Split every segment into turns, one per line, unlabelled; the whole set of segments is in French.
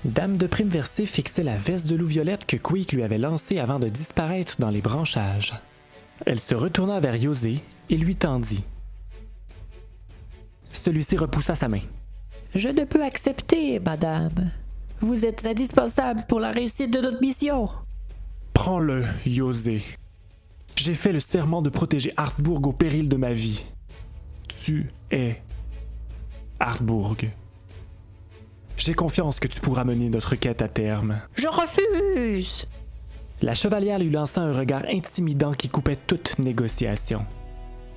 Dame de Prime Versée fixait la veste de loup violette que Quick lui avait lancée avant de disparaître dans les branchages. Elle se retourna vers Yosé et lui tendit. Celui-ci repoussa sa main.
« Je ne peux accepter, madame. Vous êtes indispensable pour la réussite de notre mission. »
Prends-le, Yosé. J'ai fait le serment de protéger Hartburg au péril de ma vie. Tu es Hartburg. J'ai confiance que tu pourras mener notre quête à terme.
Je refuse!
La chevalière lui lança un regard intimidant qui coupait toute négociation.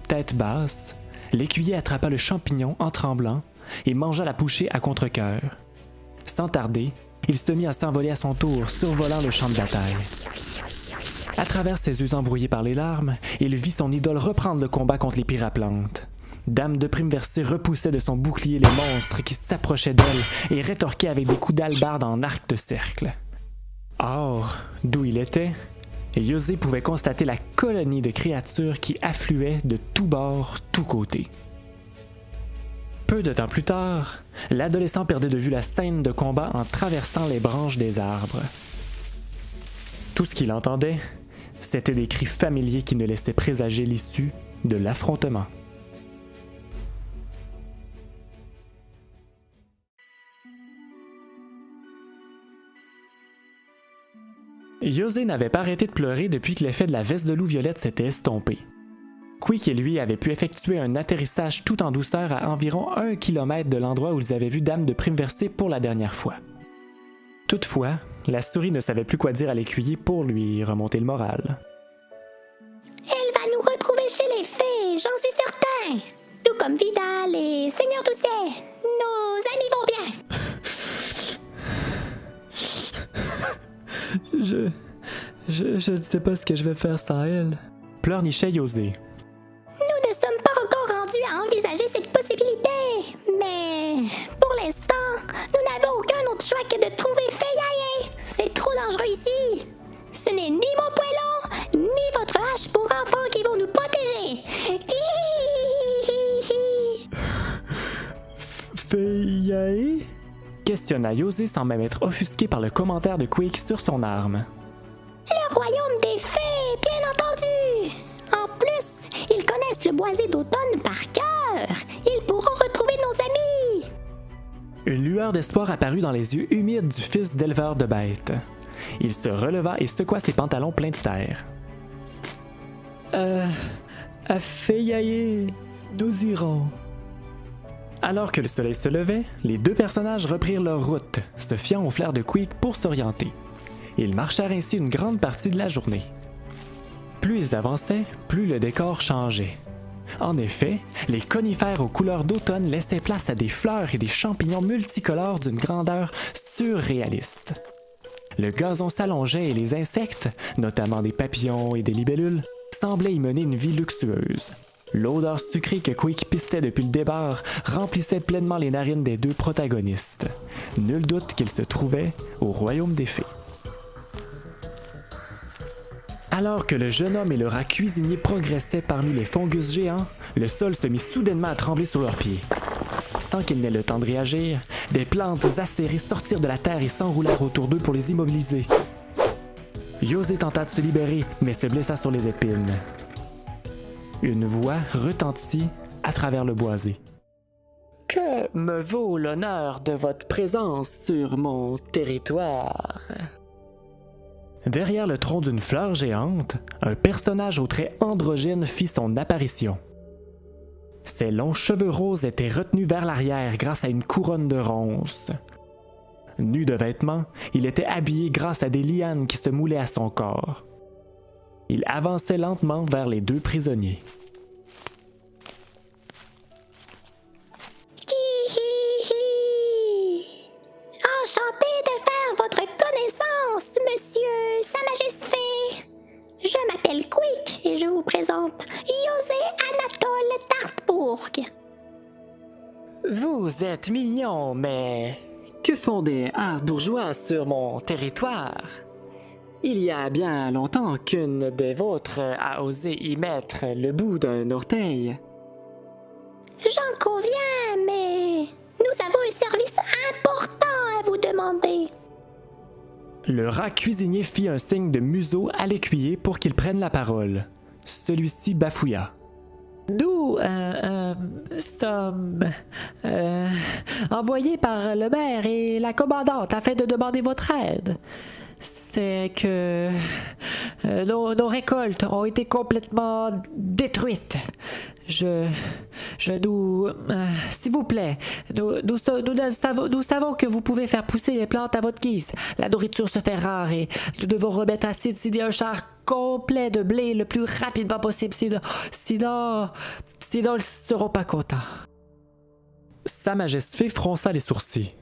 Tête basse, l'écuyer attrapa le champignon en tremblant et mangea la pouchée à contre-cœur. Sans tarder, il se mit à s'envoler à son tour, survolant le champ de bataille. À travers ses yeux embrouillés par les larmes, il vit son idole reprendre le combat contre les piraplantes. Dame de Prime Versée repoussait de son bouclier les monstres qui s'approchaient d'elle et rétorquait avec des coups d'hallebarde en arc de cercle. Or, d'où il était, Yosé pouvait constater la colonie de créatures qui affluaient de tous bords, tous côtés. Peu de temps plus tard, l'adolescent perdait de vue la scène de combat en traversant les branches des arbres. Tout ce qu'il entendait, c'était des cris familiers qui ne laissaient présager l'issue de l'affrontement. Yosé n'avait pas arrêté de pleurer depuis que l'effet de la veste de loup violette s'était estompé. Quick et lui avaient pu effectuer un atterrissage tout en douceur à environ 1 kilomètre de l'endroit où ils avaient vu Dame de Prime Versée pour la dernière fois. Toutefois, la souris ne savait plus quoi dire à l'écuyer pour lui remonter le moral.
Elle va nous retrouver chez les fées, j'en suis certain. Tout comme Vidal et Seigneur Doucet. Nos amis vont bien.
Je ne sais pas ce que je vais faire sans elle. Pleurnichait Yosé.
Nous ne sommes pas encore rendus à envisager cette possibilité. Mais pour l'instant, nous n'avons aucun autre choix que de trouver Feiaé. C'est trop dangereux ici. Ce n'est ni mon poêlon, ni votre hache pour enfants qui vont nous protéger.
Feiaé? Questionna Yosé sans même être offusqué par le commentaire de Quick sur son arme.
Le royaume des fées, bien entendu. En plus, ils connaissent le boisé d'automne par cœur. Ils pourront retrouver nos amis.
Une lueur d'espoir apparut dans les yeux humides du fils d'éleveur de bêtes. Il se releva et secoua ses pantalons pleins de terre. À Feiaé, nous irons. Alors que le soleil se levait, les deux personnages reprirent leur route, se fiant au flair de Quick pour s'orienter. Ils marchèrent ainsi une grande partie de la journée. Plus ils avançaient, plus le décor changeait. En effet, les conifères aux couleurs d'automne laissaient place à des fleurs et des champignons multicolores d'une grandeur surréaliste. Le gazon s'allongeait et les insectes, notamment des papillons et des libellules, semblaient y mener une vie luxueuse. L'odeur sucrée que Quick pistait depuis le départ remplissait pleinement les narines des deux protagonistes. Nul doute qu'ils se trouvaient au royaume des fées. Alors que le jeune homme et le rat cuisinier progressaient parmi les fongus géants, le sol se mit soudainement à trembler sous leurs pieds. Sans qu'ils n'aient le temps de réagir, des plantes acérées sortirent de la terre et s'enroulèrent autour d'eux pour les immobiliser. Yosé tenta de se libérer, mais se blessa sur les épines. Une voix retentit à travers le boisé. « Que me vaut l'honneur de votre présence sur mon territoire? » Derrière le tronc d'une fleur géante, un personnage aux traits androgynes fit son apparition. Ses longs cheveux roses étaient retenus vers l'arrière grâce à une couronne de ronces. Nu de vêtements, il était habillé grâce à des lianes qui se moulaient à son corps. Il avançait lentement vers les deux prisonniers.
Enchanté de faire votre connaissance, monsieur Sa Majesté Fée. Je m'appelle Quick et je vous présente Yosé Anatole d'Hartburg.
Vous êtes mignon, mais que font des Hartbourgeois sur mon territoire? Il y a bien longtemps qu'une des vôtres a osé y mettre le bout d'un orteil.
J'en conviens, mais nous avons un service important à vous demander.
Le rat cuisinier fit un signe de museau à l'écuyer pour qu'il prenne la parole. Celui-ci bafouilla.
Nous sommes envoyés par le maire et la commandante afin de demander votre aide. C'est que nos récoltes ont été complètement détruites. S'il vous plaît, nous savons que vous pouvez faire pousser les plantes à votre guise. La nourriture se fait rare et nous devons remettre à Sid un char complet de blé le plus rapidement possible. Sinon, ils ne seront pas contents.
Sa Majesté fronça les sourcils.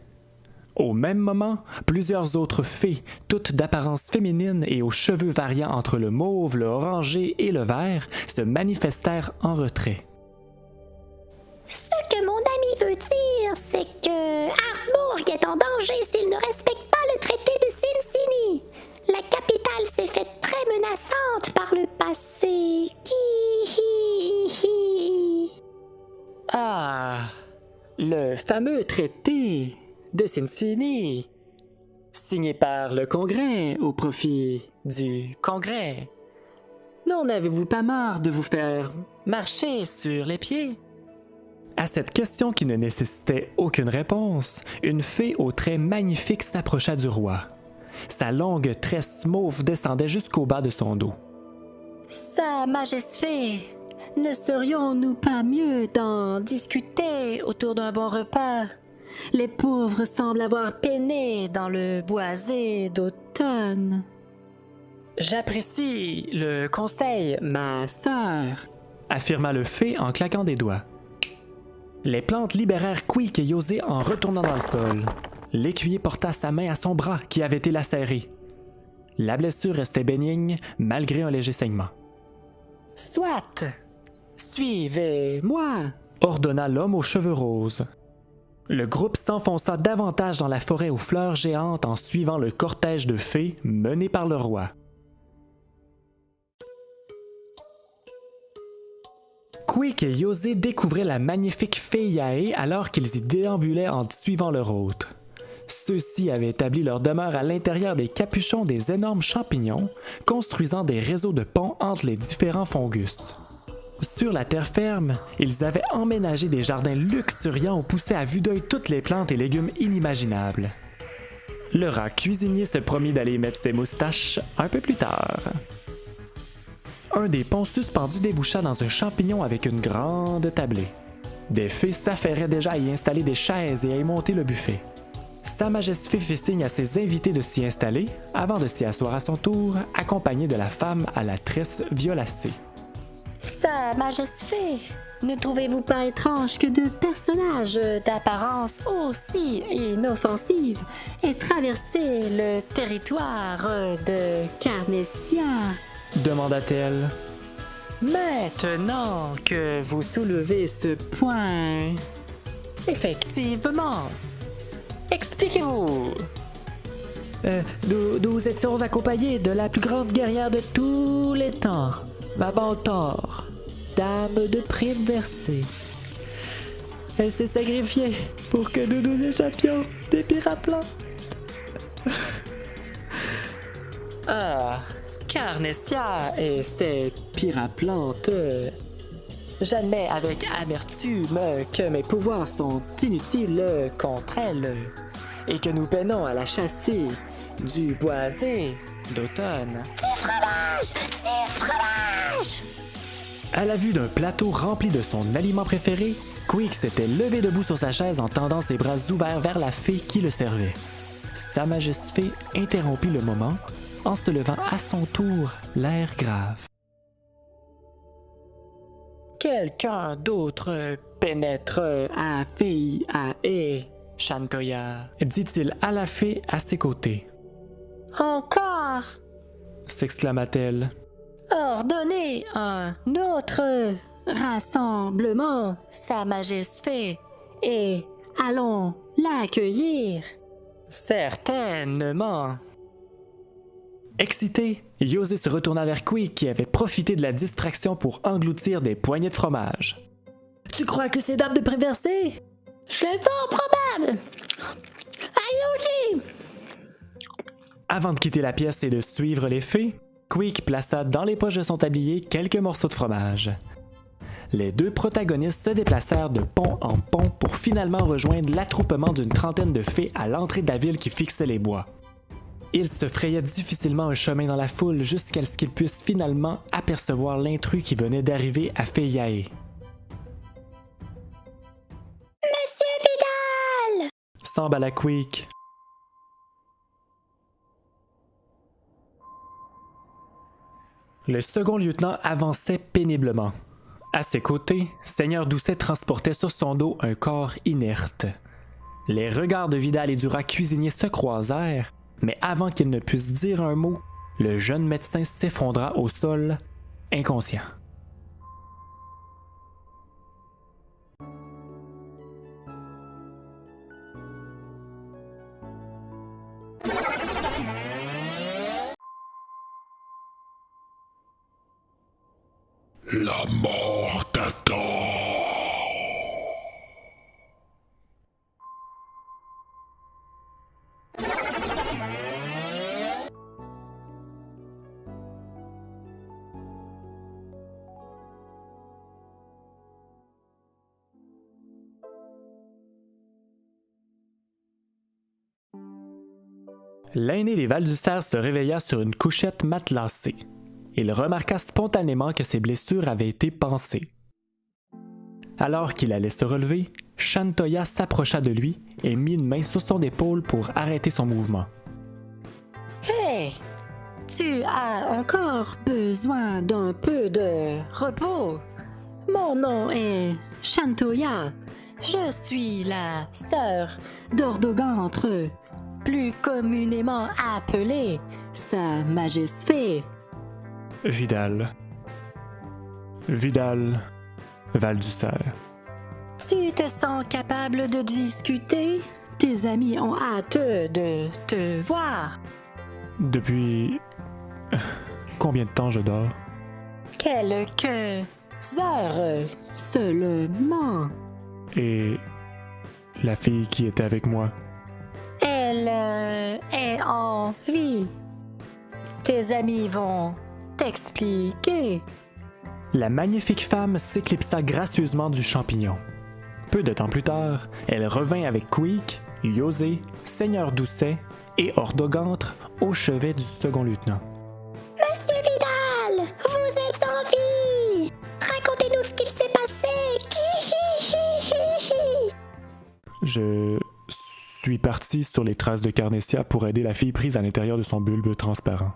Au même moment, plusieurs autres fées, toutes d'apparence féminine et aux cheveux variant entre le mauve, le orangé et le vert, se manifestèrent en retrait.
Ce que mon ami veut dire, c'est que Hartburg est en danger s'il ne respecte pas le traité de Sin-Sini. La capitale s'est faite très menaçante par le passé.
Ah, le fameux traité de Sin-Sini, signé par le Congrès au profit du Congrès. N'en avez-vous pas marre de vous faire marcher sur les pieds?
À cette question qui ne nécessitait aucune réponse, une fée aux traits magnifiques s'approcha du roi. Sa longue tresse mauve descendait jusqu'au bas de son dos.
Sa Majesté, ne serions-nous pas mieux d'en discuter autour d'un bon repas? Les pauvres semblent avoir peiné dans le boisé d'automne. J'apprécie le conseil, ma sœur,
affirma le fée en claquant des doigts. Les plantes libérèrent Quick et Yosé en retournant dans le sol. L'écuyer porta sa main à son bras qui avait été lacéré. La blessure restait bénigne malgré un léger saignement.
« Soit, suivez-moi »
ordonna l'homme aux cheveux roses. Le groupe s'enfonça davantage dans la forêt aux fleurs géantes en suivant le cortège de fées mené par le roi. Quick et Yosé découvraient la magnifique fée Yaé alors qu'ils y déambulaient en suivant leur hôte. Ceux-ci avaient établi leur demeure à l'intérieur des capuchons des énormes champignons, construisant des réseaux de ponts entre les différents fungus. Sur la terre ferme, ils avaient emménagé des jardins luxuriants où poussaient à vue d'œil toutes les plantes et légumes inimaginables. Le rat cuisinier se promit d'aller mettre ses moustaches un peu plus tard. Un des ponts suspendus déboucha dans un champignon avec une grande tablée. Des fées s'affairaient déjà à y installer des chaises et à y monter le buffet. Sa Majesté fit signe à ses invités de s'y installer avant de s'y asseoir à son tour, accompagné de la femme à la tresse violacée.
Sa Majesté, ne trouvez-vous pas étrange que deux personnages d'apparence aussi inoffensive aient traversé le territoire de Carnessia? Demanda-t-elle. Maintenant que vous soulevez ce point, effectivement, expliquez-vous. Nous étions accompagnés de la plus grande guerrière de tous les temps, ma mentor, dame de prime versée. Elle s'est sacrifiée pour que nous nous échappions des piraplans. Ah, Carnessia et ses piraplantes. J'admets avec amertume que mes pouvoirs sont inutiles contre elle et que nous peinons à la chasser du boisé d'automne.
Du fromage! Du fromage!
À la vue d'un plateau rempli de son aliment préféré, Quick s'était levé debout sur sa chaise en tendant ses bras ouverts vers la fée qui le servait. Sa Majesté interrompit le moment en se levant à son tour, l'air grave.
Quelqu'un d'autre pénètre à fille à et Shantoya,
dit-il à la fée à ses côtés.
Encore
s'exclama-t-elle.
Ordonnez un autre rassemblement, Sa Majesté, et allons l'accueillir. Certainement.
Excité, Yosé se retourna vers Quick qui avait profité de la distraction pour engloutir des poignées de fromage.
Tu crois que c'est dame de préversée?
C'est fort probable! Allez aussi!
Avant de quitter la pièce et de suivre les fées, Queek plaça dans les poches de son tablier quelques morceaux de fromage. Les deux protagonistes se déplacèrent de pont en pont pour finalement rejoindre l'attroupement d'une trentaine de fées à l'entrée de la ville qui fixait les bois. Ils se frayaient difficilement un chemin dans la foule jusqu'à ce qu'ils puissent finalement apercevoir l'intrus qui venait d'arriver à Feiyae.
Monsieur Vidal!
S'emballa Queek. Le second lieutenant avançait péniblement. À ses côtés, Seigneur Doucet transportait sur son dos un corps inerte. Les regards de Vidal et du rat cuisinier se croisèrent, mais avant qu'il ne puisse dire un mot, le jeune médecin s'effondra au sol, inconscient.
La mort t'attend.
L'aîné des Val-du-Cerf se réveilla sur une couchette matelassée. Il remarqua spontanément que ses blessures avaient été pansées. Alors qu'il allait se relever, Shantoya s'approcha de lui et mit une main sur son épaule pour arrêter son mouvement.
Hey! Tu as encore besoin d'un peu de repos. Mon nom est Shantoya. Je suis la sœur d'Ordogantre, plus communément appelée Sa Majesté.
Vidal, Val-du-Cerf.
Tu te sens capable de discuter? Tes amis ont hâte de te voir.
Depuis combien de temps je dors?
Quelques heures seulement.
Et la fille qui était avec moi?
Elle est en vie. Tes amis vont t'expliquer.
La magnifique femme s'éclipsa gracieusement du champignon. Peu de temps plus tard, elle revint avec Queek, Yosé, Seigneur Doucet et Ordogantre au chevet du second lieutenant.
Monsieur Vidal! Vous êtes en vie! Racontez-nous ce qu'il s'est passé!
Je suis parti sur les traces de Carnessia pour aider la fille prise à l'intérieur de son bulbe transparent.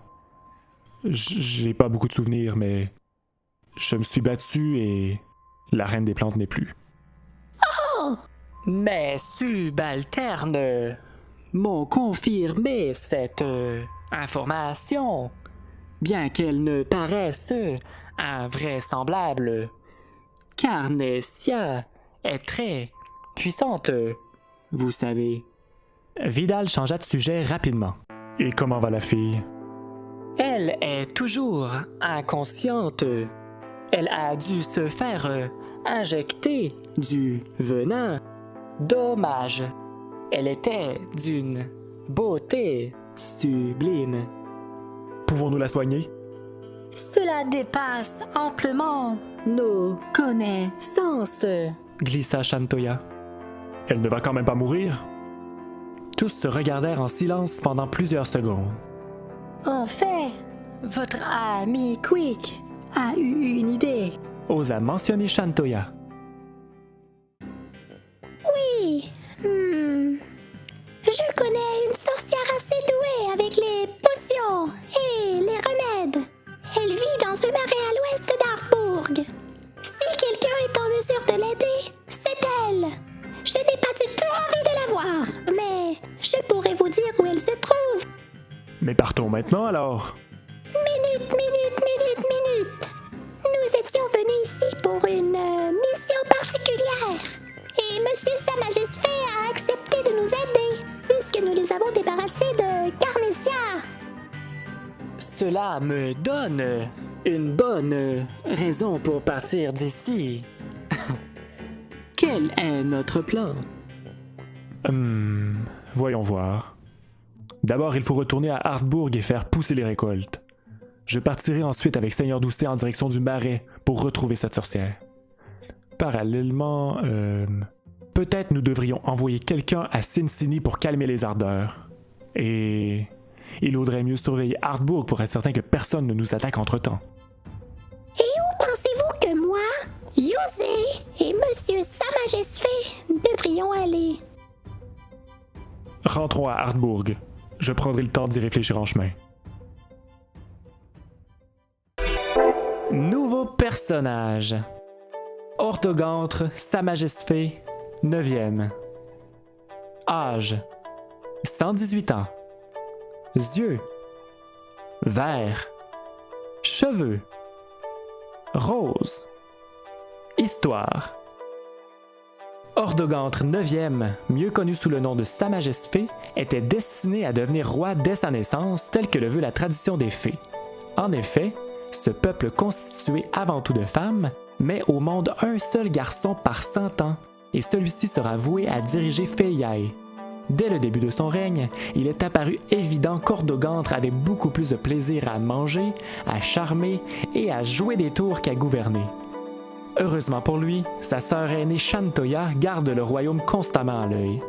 J'ai pas beaucoup de souvenirs, mais je me suis battu et la reine des plantes n'est plus.
Mes subalternes m'ont confirmé cette information, bien qu'elle ne paraisse invraisemblable. Carnessia est très puissante, vous savez.
Vidal changea de sujet rapidement. Et comment va la fille?
Elle est toujours inconsciente. Elle a dû se faire injecter du venin. Dommage. Elle était d'une beauté sublime.
Pouvons-nous la soigner?
Cela dépasse amplement nos connaissances.
Glissa Shantoya. Elle ne va quand même pas mourir? Tous se regardèrent en silence pendant plusieurs secondes.
En fait, votre ami Queek a eu une idée.
Osa mentionner Shantoya.
Oui. Je connais une sorcière assez douée avec les potions et les remèdes. Elle vit dans un marais à l'ouest d'Arbourg. Si quelqu'un est en mesure de l'aider, c'est elle. Je n'ai pas du tout envie de la voir, mais je pourrais vous dire où elle se trouve.
Mais partons maintenant alors.
Minute. Nous étions venus ici pour une mission particulière. Et Monsieur Sa Majesté a accepté de nous aider, puisque nous les avons débarrassés de Carnessia.
Cela me donne une bonne raison pour partir d'ici. Quel est notre plan?
Voyons voir. D'abord, il faut retourner à Hartbourg et faire pousser les récoltes. Je partirai ensuite avec Seigneur Doucet en direction du Marais pour retrouver cette sorcière. Parallèlement, peut-être nous devrions envoyer quelqu'un à Cincinnati pour calmer les ardeurs. Et il vaudrait mieux surveiller Hartbourg pour être certain que personne ne nous attaque entre-temps.
Et où pensez-vous que moi, Yosé et Monsieur Samajesfé devrions aller?
Rentrons à Hartbourg. Je prendrai le temps d'y réfléchir en chemin. Nouveau personnage. Orthogantre, Samajesfé, 9e. Âge, 118 ans. Yeux, vert. Cheveux, rose. Histoire. Orthogantre 9e, mieux connu sous le nom de Samajesfé, était destiné à devenir roi dès sa naissance, tel que le veut la tradition des fées. En effet, ce peuple constitué avant tout de femmes met au monde un seul garçon par 100 ans, et celui-ci sera voué à diriger Feiyae. Dès le début de son règne, il est apparu évident qu'Orthogantre avait beaucoup plus de plaisir à manger, à charmer et à jouer des tours qu'à gouverner. Heureusement pour lui, sa sœur aînée Shantoya garde le royaume constamment à l'œil.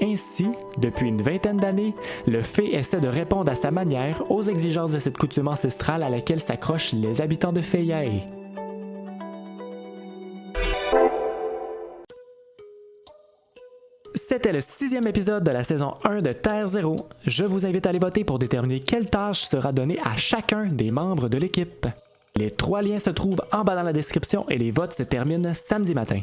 Ainsi, depuis une vingtaine d'années, le fée essaie de répondre à sa manière aux exigences de cette coutume ancestrale à laquelle s'accrochent les habitants de Feiyae. C'était le 6e épisode de la saison 1 de Terre Zéro. Je vous invite à aller voter pour déterminer quelle tâche sera donnée à chacun des membres de l'équipe. Les 3 liens se trouvent en bas dans la description et les votes se terminent samedi matin.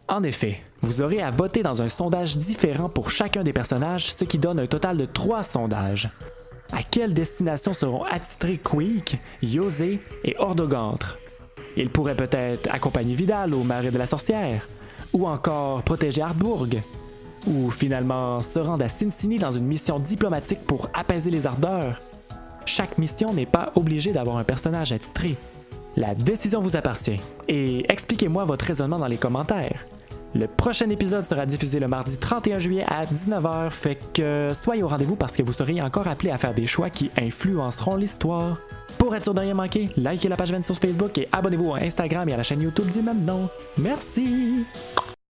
En effet, vous aurez à voter dans un sondage différent pour chacun des personnages, ce qui donne un total de 3 sondages. À quelle destination seront attitrés Queek, Yosé et Orthogantre? Ils pourraient peut-être accompagner Vidal au Marais de la Sorcière, ou encore protéger Hartbourg, ou finalement se rendre à Cincinnati dans une mission diplomatique pour apaiser les ardeurs. Chaque mission n'est pas obligée d'avoir un personnage attitré. La décision vous appartient, et expliquez-moi votre raisonnement dans les commentaires. Le prochain épisode sera diffusé le mardi 31 juillet à 19h, fait que soyez au rendez-vous parce que vous serez encore appelé à faire des choix qui influenceront l'histoire. Pour être sûr de rien manquer, likez la page 20 sur Facebook et abonnez-vous à Instagram et à la chaîne YouTube du même nom. Merci!